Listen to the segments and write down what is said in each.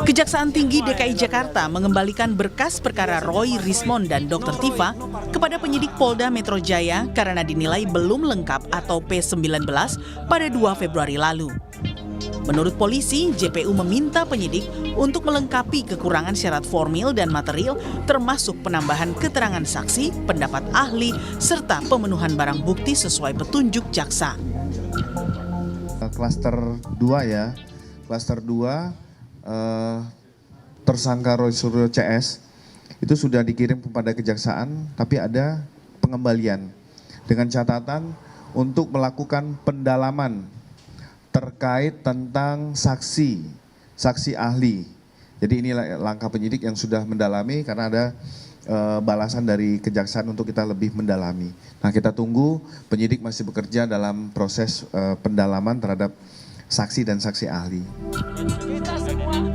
Kejaksaan Tinggi DKI Jakarta mengembalikan berkas perkara Roy Rismond dan Dr. Tifa kepada penyidik Polda Metro Jaya karena dinilai belum lengkap atau P19 pada 2 Februari lalu. Menurut polisi, JPU meminta penyidik untuk melengkapi kekurangan syarat formil dan material termasuk penambahan keterangan saksi, pendapat ahli, serta pemenuhan barang bukti sesuai petunjuk jaksa. Klaster 2 ya, klaster 2 tersangka Roy Suryo CS itu sudah dikirim kepada kejaksaan, tapi ada pengembalian dengan catatan untuk melakukan pendalaman terkait tentang saksi ahli. Jadi ini langkah penyidik yang sudah mendalami karena ada balasan dari kejaksaan untuk kita lebih mendalami. Nah, kita tunggu, penyidik masih bekerja dalam proses pendalaman terhadap saksi dan saksi ahli.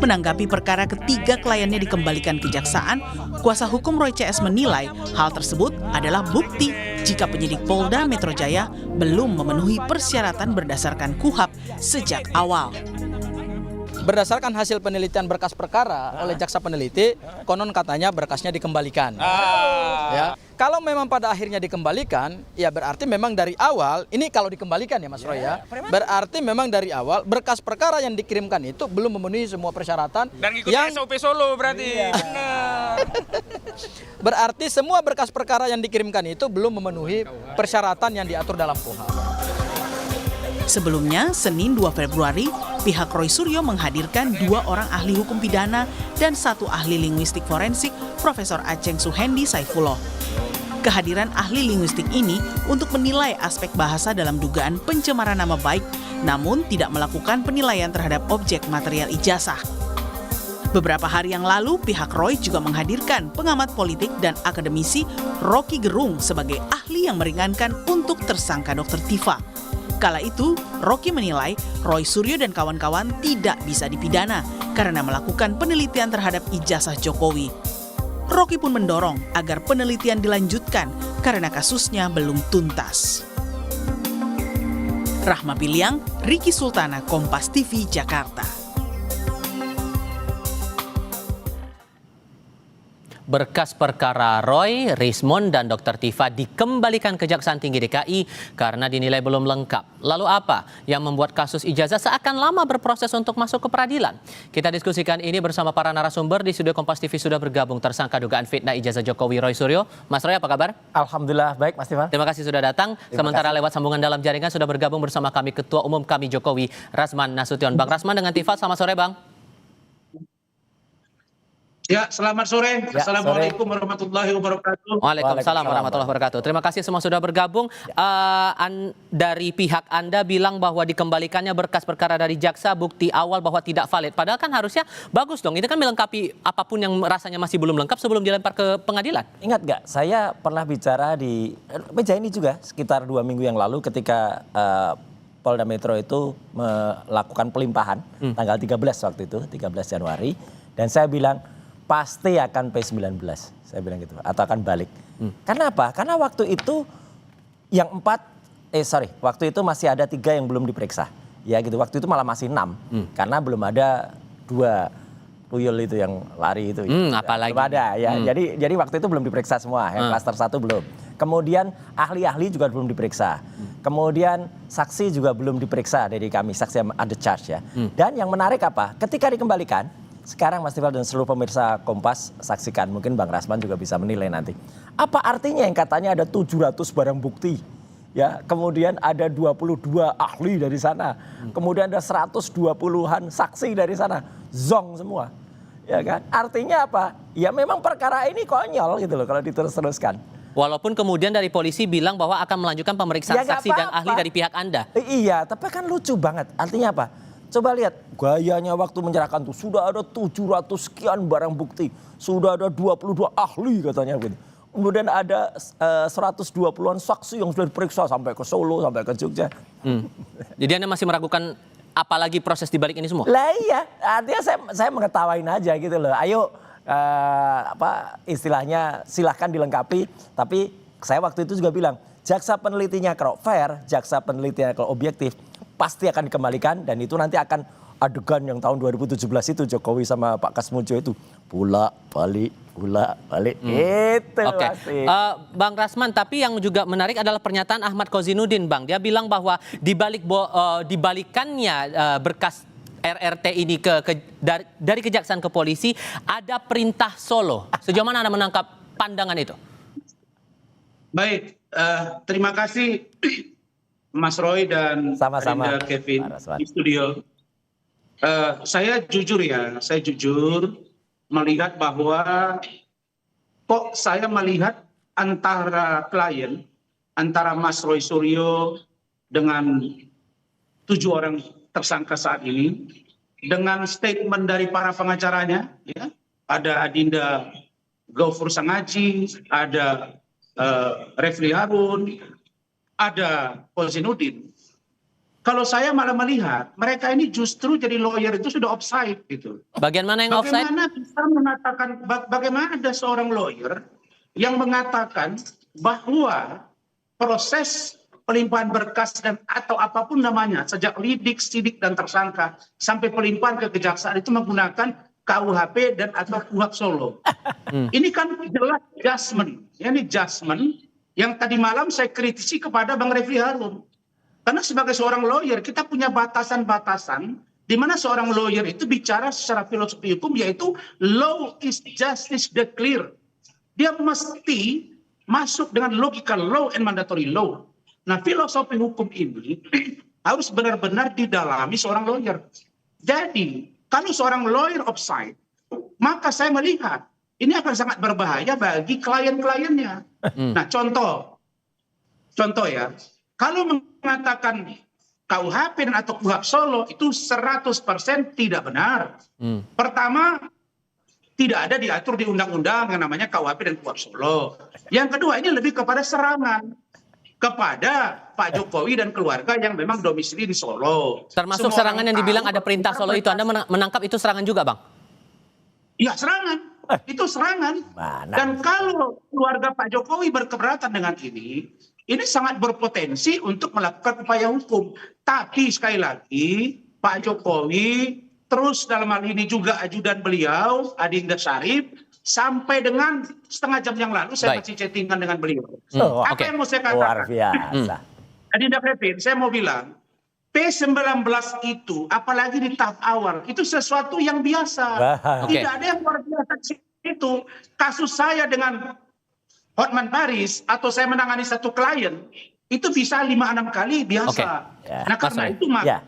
Menanggapi perkara ketiga kliennya dikembalikan kejaksaan, kuasa hukum Roy CS menilai hal tersebut adalah bukti jika penyidik Polda Metro Jaya belum memenuhi persyaratan berdasarkan KUHP sejak awal. Berdasarkan hasil penelitian berkas perkara oleh jaksa peneliti, konon katanya berkasnya dikembalikan. Ya, kalau memang pada akhirnya dikembalikan, ya berarti memang dari awal, ini kalau dikembalikan ya Mas Roy ya, berarti memang dari awal berkas perkara yang dikirimkan itu belum memenuhi semua persyaratan. Dan ngikutin yang SOP Solo berarti. Iya. Benar. Berarti semua berkas perkara yang dikirimkan itu belum memenuhi persyaratan yang diatur dalam KUHP. Sebelumnya, Senin 2 Februari, pihak Roy Suryo menghadirkan 2 orang ahli hukum pidana dan 1 ahli linguistik forensik, Profesor Aceng Suhendi Saifullah. Kehadiran ahli linguistik ini untuk menilai aspek bahasa dalam dugaan pencemaran nama baik, namun tidak melakukan penilaian terhadap objek material ijazah. Beberapa hari yang lalu, pihak Roy juga menghadirkan pengamat politik dan akademisi Rocky Gerung sebagai ahli yang meringankan untuk tersangka Dr. Tifa. Kala itu, Rocky menilai Roy Suryo dan kawan-kawan tidak bisa dipidana karena melakukan penelitian terhadap ijazah Jokowi. Rocky pun mendorong agar penelitian dilanjutkan karena kasusnya belum tuntas. Rahma Biliang, Riki Sultana, Kompas TV, Jakarta. Berkas perkara Roy, Rismond, dan Dr. Tifa dikembalikan Kejaksaan Tinggi DKI karena dinilai belum lengkap. Lalu apa yang membuat kasus ijazah seakan lama berproses untuk masuk ke peradilan? Kita diskusikan ini bersama para narasumber. Di studio Kompas TV sudah bergabung tersangka dugaan fitnah ijazah Jokowi Roy Suryo. Mas Roy, apa kabar? Alhamdulillah baik, Mas Tifa. Terima kasih sudah datang. Sementara lewat sambungan dalam jaringan sudah bergabung bersama kami Ketua Umum kami Jokowi, Rasman Nasution. Bang Rasman dengan Tifa, selamat sore Bang. Ya, selamat sore. Ya, Assalamualaikum warahmatullahi wabarakatuh. Waalaikumsalam warahmatullahi wabarakatuh. Terima kasih semua sudah bergabung. Dari pihak Anda bilang bahwa dikembalikannya berkas perkara dari jaksa, bukti awal bahwa tidak valid. Padahal kan harusnya bagus dong. Ini kan melengkapi apapun yang rasanya masih belum lengkap sebelum dilempar ke pengadilan. Ingat nggak, saya pernah bicara di meja ini juga sekitar 2 minggu yang lalu ketika Polda Metro itu melakukan pelimpahan tanggal 13 waktu itu, 13 Januari. Dan saya bilang, pasti akan P19, saya bilang gitu, atau akan balik. Karena apa? Karena waktu itu yang waktu itu masih ada 3 yang belum diperiksa. Ya gitu, waktu itu malah masih 6. Karena belum ada 2 tuyul itu yang lari itu. Apalagi. Belum ada ya. Jadi waktu itu belum diperiksa semua, yang klaster 1 belum. Kemudian ahli-ahli juga belum diperiksa. Kemudian saksi juga belum diperiksa dari kami, saksi yang ada charge ya. Dan yang menarik apa? Ketika dikembalikan, sekarang Mas Tifal dan seluruh pemirsa Kompas saksikan, mungkin Bang Rasman juga bisa menilai nanti. Apa artinya yang katanya ada 700 barang bukti? Ya, kemudian ada 22 ahli dari sana. Kemudian ada 120-an saksi dari sana. Zong semua. Ya kan? Artinya apa? Ya memang perkara ini konyol gitu loh kalau diterus-teruskan. Walaupun kemudian dari polisi bilang bahwa akan melanjutkan pemeriksaan saksi dan ahli dari pihak Anda. Iya, tapi kan lucu banget. Artinya apa? Coba lihat gayanya waktu menyerahkan tuh, sudah ada 700 sekian barang bukti, sudah ada 22 ahli katanya gitu. Kemudian ada 120-an saksi yang sudah diperiksa sampai ke Solo, sampai ke Jogja. Jadi Anda masih meragukan apalagi proses di balik ini semua? Lah iya, artinya saya mengetawain aja gitu loh. Ayo istilahnya silahkan dilengkapi, tapi saya waktu itu juga bilang, jaksa penelitinya kalau fair, jaksa penelitinya kalau objektif, pasti akan dikembalikan dan itu nanti akan adegan yang tahun 2017 itu Jokowi sama Pak Kasmujo itu bolak-balik. Itu Oke, pasti. Bang Rasman, tapi yang juga menarik adalah pernyataan Ahmad Kozinudin, Bang. Dia bilang bahwa dibalikannya berkas RRT ini dari kejaksaan ke polisi ada perintah Solo. Sejauh mana Anda menangkap pandangan itu? Baik, terima kasih Mas Roy dan Sama-sama, Arinda Kevin Pak Rasman. di studio. Saya jujur melihat bahwa kok saya melihat antara klien, antara Mas Roy Suryo dengan 7 orang tersangka saat ini, dengan statement dari para pengacaranya, ya, ada Adinda Ghaufur Sangaji, ada Refli Harun, ada Kozinudin. Kalau saya malah melihat mereka ini justru jadi lawyer itu sudah offside gitu. Bagian mana yang offside? Bagaimana bisa mengatakan, bagaimana ada seorang lawyer yang mengatakan bahwa proses pelimpahan berkas dan atau apapun namanya, sejak lidik, sidik dan tersangka sampai pelimpahan ke kejaksaan itu menggunakan KUHP dan atau KUHP Solo. Ini kan jelas judgment. Ini judgment yang tadi malam saya kritisi kepada Bang Refli Harun. Karena sebagai seorang lawyer kita punya batasan-batasan di mana seorang lawyer itu bicara secara filosofi hukum, yaitu law is justice declare. Dia mesti masuk dengan logika law and mandatory law. Nah, filosofi hukum ini harus benar-benar didalami seorang lawyer. Jadi, kalau seorang lawyer offside, maka saya melihat ini akan sangat berbahaya bagi klien-kliennya. Nah, contoh ya, kalau mengatakan KUHP dan atau KUHP Solo itu 100% tidak benar. Pertama, tidak ada diatur di undang-undang yang namanya KUHP dan KUHP Solo. Yang kedua, ini lebih kepada serangan kepada Pak Jokowi dan keluarga yang memang domisili di Solo. Termasuk Semua serangan yang orang dibilang tahu ada perintah Solo itu, Anda menangkap itu serangan juga, Bang? Ya, serangan. Itu serangan. Mana? Dan kalau keluarga Pak Jokowi berkeberatan dengan ini sangat berpotensi untuk melakukan upaya hukum. Tapi sekali lagi, Pak Jokowi terus dalam hal ini juga ajudan beliau, Adinda Syarif, sampai dengan setengah jam yang lalu saya masih chattingan dengan beliau. Apa yang mau saya Luar katakan? biasa. Adinda Kevin, saya mau bilang, P19 itu, apalagi di tahap awal, itu sesuatu yang biasa. Tidak ada yang luar biasa itu. Kasus saya dengan Hotman Paris, atau saya menangani satu klien, itu bisa 5-6 kali biasa. Nah, karena itu maka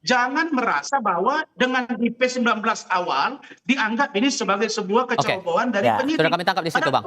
jangan merasa bahwa dengan di P19 awal dianggap ini sebagai sebuah kecerobohan dari penyidik. Sudah kami tangkap di situ, Bang.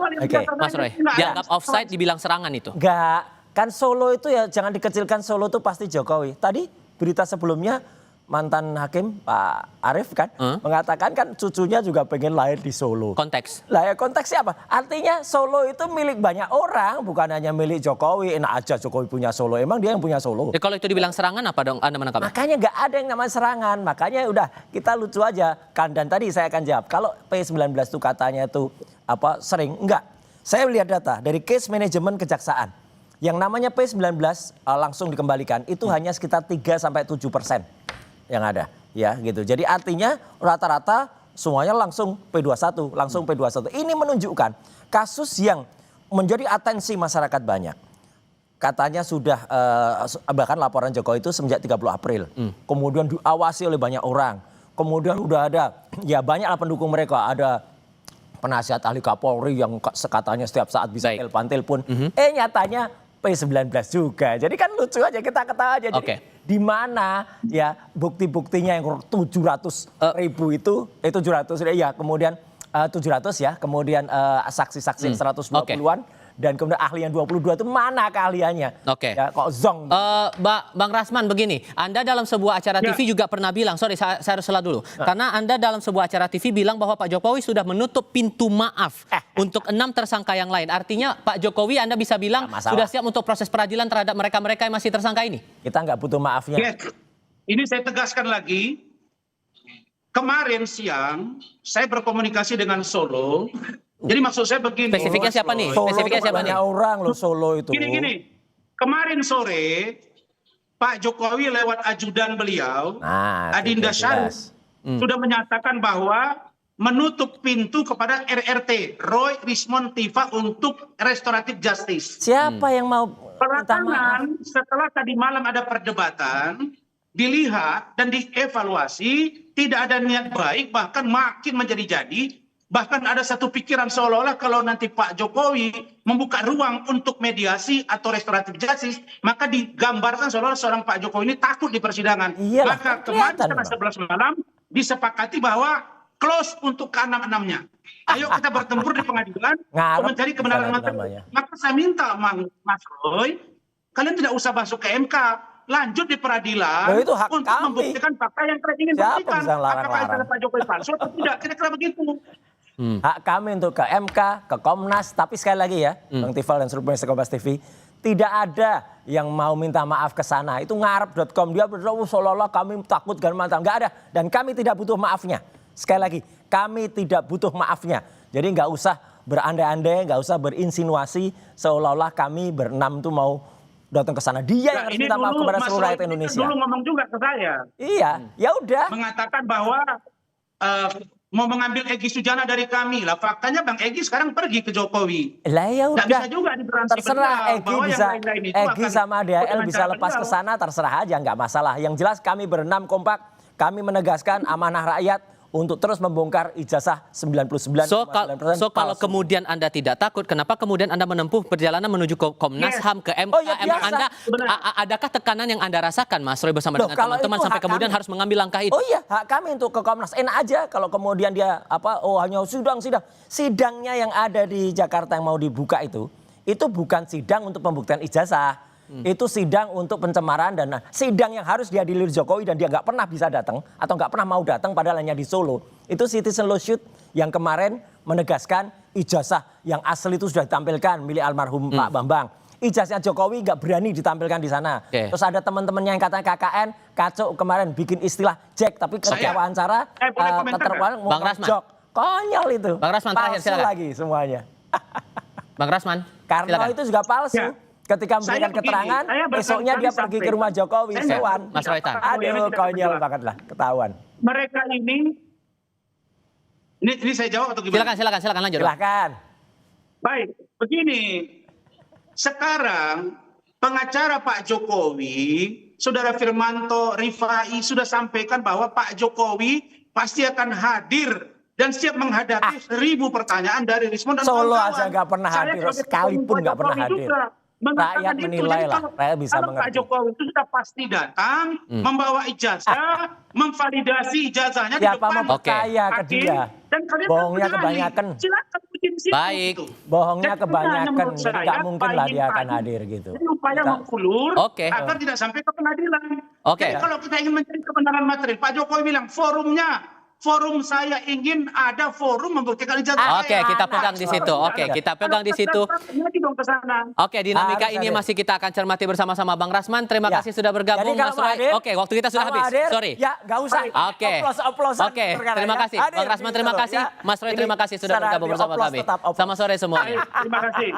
Mas Roy, dianggap offside dibilang serangan itu. Enggak, kan Solo itu ya jangan dikecilkan, Solo itu pasti Jokowi. Tadi berita sebelumnya mantan hakim Pak Arief kan mengatakan kan cucunya juga pengen lahir di Solo. Konteks. Lah ya konteksnya apa? Artinya Solo itu milik banyak orang, bukan hanya milik Jokowi. Enak aja Jokowi punya Solo, emang dia yang punya Solo. Kalau itu dibilang serangan apa dong Anda menangkapnya? Makanya nggak ada yang namanya serangan, makanya udah kita lucu aja. Kan dan tadi saya akan jawab, kalau P19 itu katanya itu apa sering, enggak. Saya lihat data dari case manajemen kejaksaan. Yang namanya P19 langsung dikembalikan itu hanya sekitar 3-7% yang ada, ya gitu. Jadi artinya rata-rata semuanya langsung P21, langsung P21. Ini menunjukkan kasus yang menjadi atensi masyarakat banyak. Katanya sudah bahkan laporan Jokowi itu semenjak 30 April. Kemudian diawasi oleh banyak orang. Kemudian udah ada ya banyaklah pendukung mereka, ada penasihat ahli Kapolri yang katanya setiap saat bisa telepon. Nyatanya P19 juga. Jadi kan lucu aja, kita ketawa aja. Jadi di mana ya bukti-buktinya yang 700.000 itu 700 ya, kemudian 700 ya, kemudian saksi-saksi 120-an dan kemudian ahli yang 22 itu mana keahliannya? Ya, kok zong. Bang Rasman begini, Anda dalam sebuah acara TV juga pernah bilang, sorry saya harus salah dulu. Karena Anda dalam sebuah acara TV bilang bahwa Pak Jokowi sudah menutup pintu maaf untuk 6 tersangka yang lain. Artinya Pak Jokowi Anda bisa bilang sudah siap untuk proses peradilan terhadap mereka-mereka yang masih tersangka ini? Kita nggak butuh maafnya. Ini saya tegaskan lagi. Kemarin siang saya berkomunikasi dengan Solo. Jadi maksud saya begini. Spesifiknya siapa nih? Spesifiknya siapa nih? Orang loh Solo itu. Gini. Kemarin sore Pak Jokowi lewat ajudan beliau, Nah, Adinda itu Syarif, jelas. sudah menyatakan bahwa menutup pintu kepada RRT, Roy Rismond Tiva, untuk restoratif justice. Siapa yang mau minta maaf? Belakangan setelah tadi malam ada perdebatan, dilihat dan dievaluasi, tidak ada niat baik, bahkan makin menjadi-jadi. Bahkan ada satu pikiran seolah-olah kalau nanti Pak Jokowi membuka ruang untuk mediasi atau restoratif justice, maka digambarkan seolah-olah seorang Pak Jokowi ini takut di persidangan. Iyalah, Maka kemarin kelihatan, setengah Bang. 11 malam disepakati bahwa close untuk ke-6-6-nya. Ayo kita bertempur di pengadilan Ngarep untuk mencari kebenaran misalnya material. namanya. Maka saya minta Mas Roy, kalian tidak usah masuk ke MK, lanjut di peradilan Loh, itu hak untuk kami. membuktikan fakta yang kalian ingin Siapa buktikan. bisa ngelarang-larang? Apakah itu adalah Pak Jokowi palsu atau tidak? Kira-kira begitu. Hak kami untuk ke MK, ke Komnas, tapi sekali lagi ya, Bang Tifal dan seluruh pemirsa Kompas TV, tidak ada yang mau minta maaf ke sana. Itu ngarep.com, dia berdoa seolah-olah kami takut dan mantap. Nggak ada, dan kami tidak butuh maafnya. Sekali lagi, kami tidak butuh maafnya. Jadi nggak usah berandai-andai, nggak usah berinsinuasi seolah-olah kami berenam tuh mau datang ke sana. Dia yang harus Ini minta maaf dulu kepada Mas seluruh Roy rakyat Indonesia. dulu ngomong juga ke saya, Iya, ya udah. mengatakan bahwa mau mengambil Egy Sujana dari kami. Lah faktanya Bang Egy sekarang pergi ke Jokowi. Lah ya Nggak udah. bisa juga diberansi Terserah beliau, Egy bahwa yang bisa lain-lain itu Egy akan sama DHL dengan bisa cara lepas ke beliau. sana, terserah aja, nggak masalah. Yang jelas kami berenam kompak, kami menegaskan amanah rakyat untuk terus membongkar ijazah 99,9% So kalau palsu. kemudian Anda tidak takut, kenapa kemudian Anda menempuh perjalanan menuju ke Komnas Yes. HAM, ke MK? Oh, ya Emang biasa. Anda, Benar. adakah tekanan yang Anda rasakan, Mas Roy, bersama Loh, dengan kalau teman-teman itu sampai hak kemudian kami. harus mengambil langkah itu? Oh iya, hak kami untuk ke Komnas. Enak aja kalau kemudian dia hanya sidang. Sidangnya yang ada di Jakarta yang mau dibuka itu bukan sidang untuk pembuktian ijazah. Itu sidang untuk pencemaran dan sidang yang harus dihadiri Jokowi dan dia nggak pernah bisa datang atau nggak pernah mau datang padahal hanya di Solo. Itu citizen lawsuit yang kemarin menegaskan ijazah yang asli itu sudah ditampilkan milik almarhum Pak Bambang. Ijazah Jokowi nggak berani ditampilkan di sana. Oke. Terus ada teman-temannya yang katanya KKN, kacuk kemarin bikin istilah Jack, tapi ketika wawancara boleh komentar nggak? Bang Rasman. Jok. Konyol itu. Bang Rasman, terakhir, Palsu silakan. lagi semuanya. Bang Rasman, Karena silakan. itu juga palsu. Ya. Ketika Saya memberikan begini, keterangan, saya besoknya dia pergi ke rumah Jokowi, Saya Sewan. Mas Roytan. Aduh, konyol banget lah, ketahuan. Mereka ini saya jawab atau gimana? Silakan lanjut. Silahkan. Baik, begini. Sekarang pengacara Pak Jokowi, Saudara Firmanto Rifai sudah sampaikan bahwa Pak Jokowi pasti akan hadir dan siap menghadapi 1000 pertanyaan dari Rismond dan Solo kawan-kawan. aja nggak pernah Saya hadir, sebagai sekalipun pendukung nggak pernah Jokowi hadir. juga mengatakan Rakyat itu. menilai Jadi lah, kalau- rakyat bisa kalau Pak mengerti. Jokowi itu sudah pasti datang, membawa ijazah, memvalidasi ijazahnya di Siapa depan mau percaya ke hakim, dia? dan kalian Bohongnya berani. kebanyakan. Silakan uji di situ, Baik. gitu. Bohongnya Dan kebanyakan, sebenarnya menurut jadi saya, nggak mungkin lah dia akan pagi-pagi hadir gitu. Ini upaya Kita- mengulur Oke. agar tidak sampai ke pengadilan. Oke. Jadi kalau kita ingin mencari kebenaran material, Pak Jokowi bilang forum saya ingin ada forum membuktikan ijazah Oke, saya. kita pegang di situ. Oke, kita pegang di situ. Lagi dong ke sana. Oke, dinamika Harus ini hadir. masih kita akan cermati bersama-sama Bang Rasman. Terima Ya. kasih sudah bergabung, Jadi kalau Mas mau Roy. hadir, Oke, waktu kita sudah kalau habis. hadir, Sorry. Ya, nggak usah. Oke. Oplos-oplosan Oke, perkara terima ya. kasih. Hadir Bang Rasman, terima gitu, kasih. ya. Mas Roy, Ini terima kasih sudah secara bergabung bersama dioplos kami. tetap oplos. Selamat sore semuanya. Terima kasih.